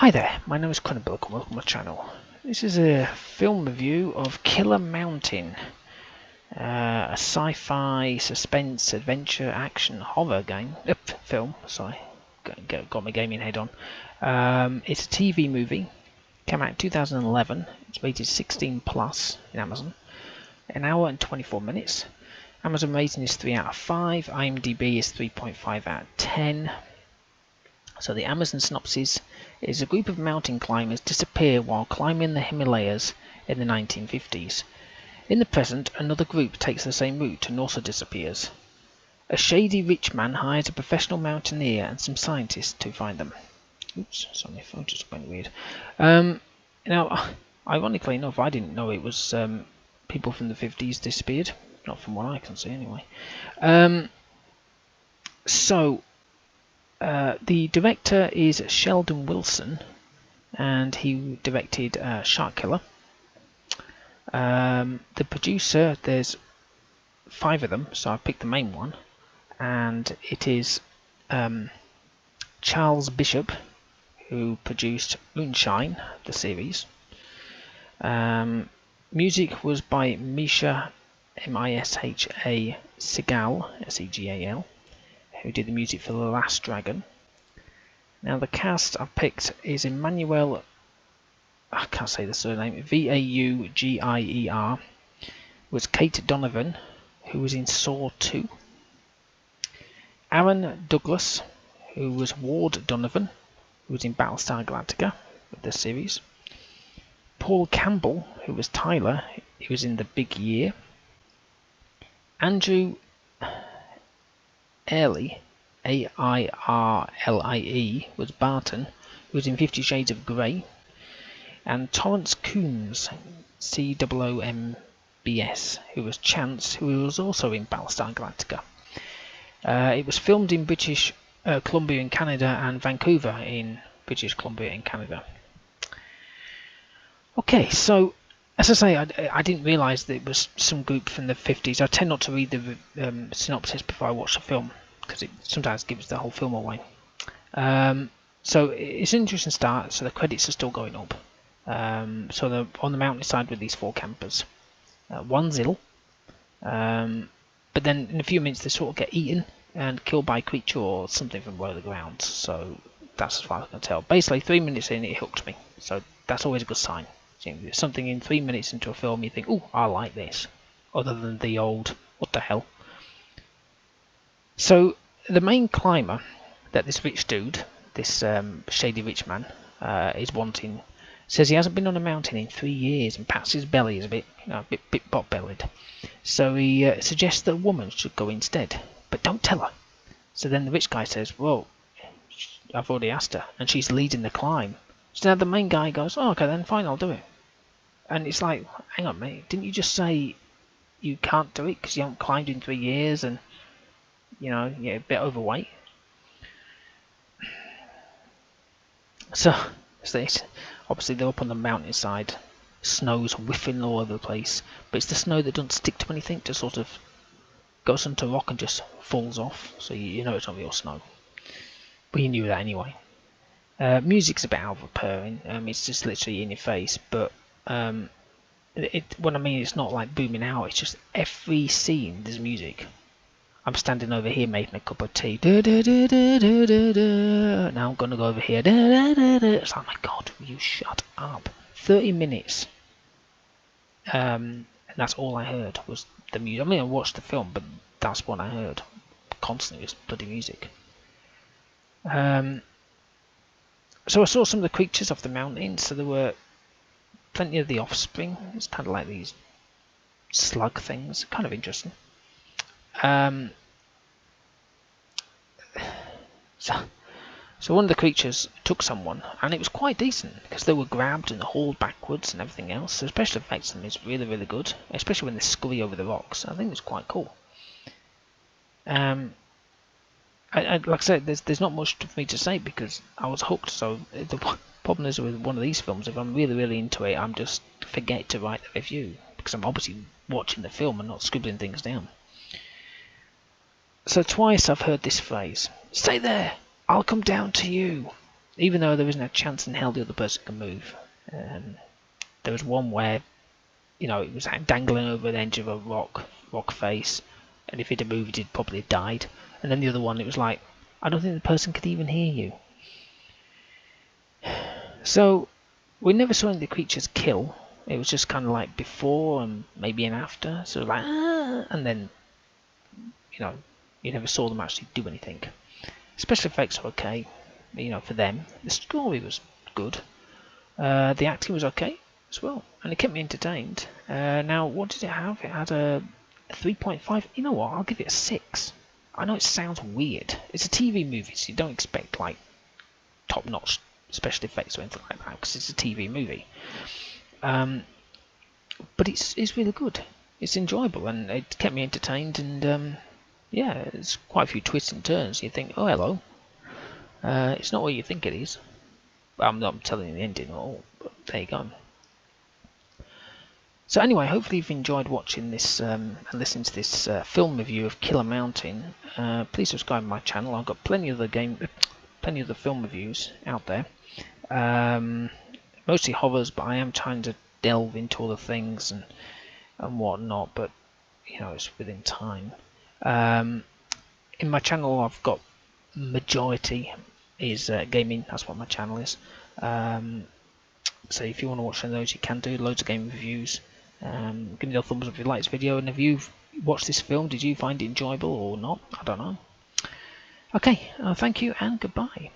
Hi there, my name is Kronenberg and welcome to my channel. This is a film review of Killer Mountain, a sci-fi, suspense, adventure, action, horror film. Sorry, got my gaming head on. It's a TV movie, came out in 2011. It's rated 16 plus in Amazon. An hour and 24 minutes. Amazon rating is 3 out of 5. IMDb is 3.5 out of 10. So the Amazon synopsis is a group of mountain climbers disappear while climbing the Himalayas in the 1950s. In the present, another group takes the same route and also disappears. A shady rich man hires a professional mountaineer and some scientists to find them. Oops, sorry, my phone just went weird. Now, ironically enough, I didn't know it was people from the 50s disappeared. Not from what I can see, anyway. The director is Sheldon Wilson, and he directed Shark Killer. The producer, there's 5 of them, so I picked the main one, and it is Charles Bishop, who produced Moonshine, the series. Music was by Misha, M-I-S-H-A, Segal, S-E-G-A-L, who did the music for The Last Dragon. Now the cast I've picked is Emmanuel, I can't say the surname, V-A-U-G-I-E-R, was Kate Donovan, who was in Saw 2. Aaron Douglas, who was Ward Donovan, who was in Battlestar Galactica with this series. Paul Campbell, who was Tyler, he was in The Big Year. Andrew Airlie, A-I-R-L-I-E, was Barton, who was in 50 Shades of Grey. And Torrance Coombs, C-O-O-M-B-S, who was Chance, who was also in Battlestar Galactica. It was filmed in British Columbia in Canada and Vancouver in British Columbia in Canada. Okay, so as I say, I didn't realise that it was some group from the 50s. I tend not to read the synopsis before I watch the film, because it sometimes gives the whole film away. So it's an interesting start. So the credits are still going up. So they're on the mountainside with these 4 campers. One's ill, but then in a few minutes they sort of get eaten and killed by a creature or something from below the ground. So that's as far as I can tell. Basically, 3 minutes in, it hooked me. So that's always a good sign. Something in 3 minutes into a film, you think, "Oh, I like this," other than the old "what the hell." So the main climber that this rich dude, this shady rich man, is wanting, says he hasn't been on a mountain in 3 years and pats his belly is a bit pot-bellied. So he suggests that a woman should go instead, but don't tell her. So then the rich guy says, "Well, I've already asked her, and she's leading the climb." So now the main guy goes, "Oh, okay, then fine, I'll do it." And it's like, hang on, mate, didn't you just say you can't do it because you haven't climbed in 3 years and, you know, you're a bit overweight? So obviously they're up on the mountainside, snow's whiffing all over the place, but it's the snow that doesn't stick to anything, just sort of goes onto rock and just falls off, so you know it's not real snow. But you knew that anyway. Music's a bit overpowering. It's just literally in your face, but what I mean, it's not like booming out. It's just every scene there's music. I'm standing over here making a cup of tea. Da, da, da, da, da, da, da. Now I'm gonna go over here. Da, da, da, da. It's like, my God, will you shut up? 30 minutes. And that's all I heard was the music. I mean, I watched the film, but that's what I heard. Constantly was bloody music. So I saw some of the creatures off the mountain. So there were plenty of the offspring. It's kind of like these slug things. Kind of interesting. So one of the creatures took someone, and it was quite decent because they were grabbed and hauled backwards and everything else. So special effects in this really, really good, especially when they scurry over the rocks. I think it was quite cool. Like I said, there's not much for me to say because I was hooked. So the problem is with one of these films, if I'm really, really into it, I'm just forget to write the review because I'm obviously watching the film and not scribbling things down. So twice I've heard this phrase, "Stay there, I'll come down to you." even though there isn't a chance in hell the other person can move. There was one where, you know, it was dangling over the edge of a rock face, and if it had moved, it'd probably have died. And then the other one, it was like, I don't think the person could even hear you. So we never saw any of the creatures kill. It was just kind of like before and maybe an after. So like, and then, you know, you never saw them actually do anything. Special effects are okay, you know, for them. The story was good. The acting was okay as well, and it kept me entertained. Now, what did it have? It had a 3.5. You know what? I'll give it a 6. I know it sounds weird. It's a TV movie, so you don't expect like top-notch special effects or anything like that because it's a TV movie. But it's really good. It's enjoyable, and it kept me entertained. And yeah, it's quite a few twists and turns. You think, oh hello. It's not what you think it is. I'm not telling you the ending at all, but there you go. So anyway, hopefully you've enjoyed watching this and listening to this film review of Killer Mountain. Please subscribe to my channel. I've got plenty of the film reviews out there. Mostly horrors, but I am trying to delve into other things and whatnot. But you know, it's within time. In my channel, I've got majority is gaming. That's what my channel is. So if you want to watch some of those, you can do loads of game reviews. Give me a thumbs up if you like this video, and if you've watched this film, did you find it enjoyable or not? I don't know. Okay, thank you and goodbye.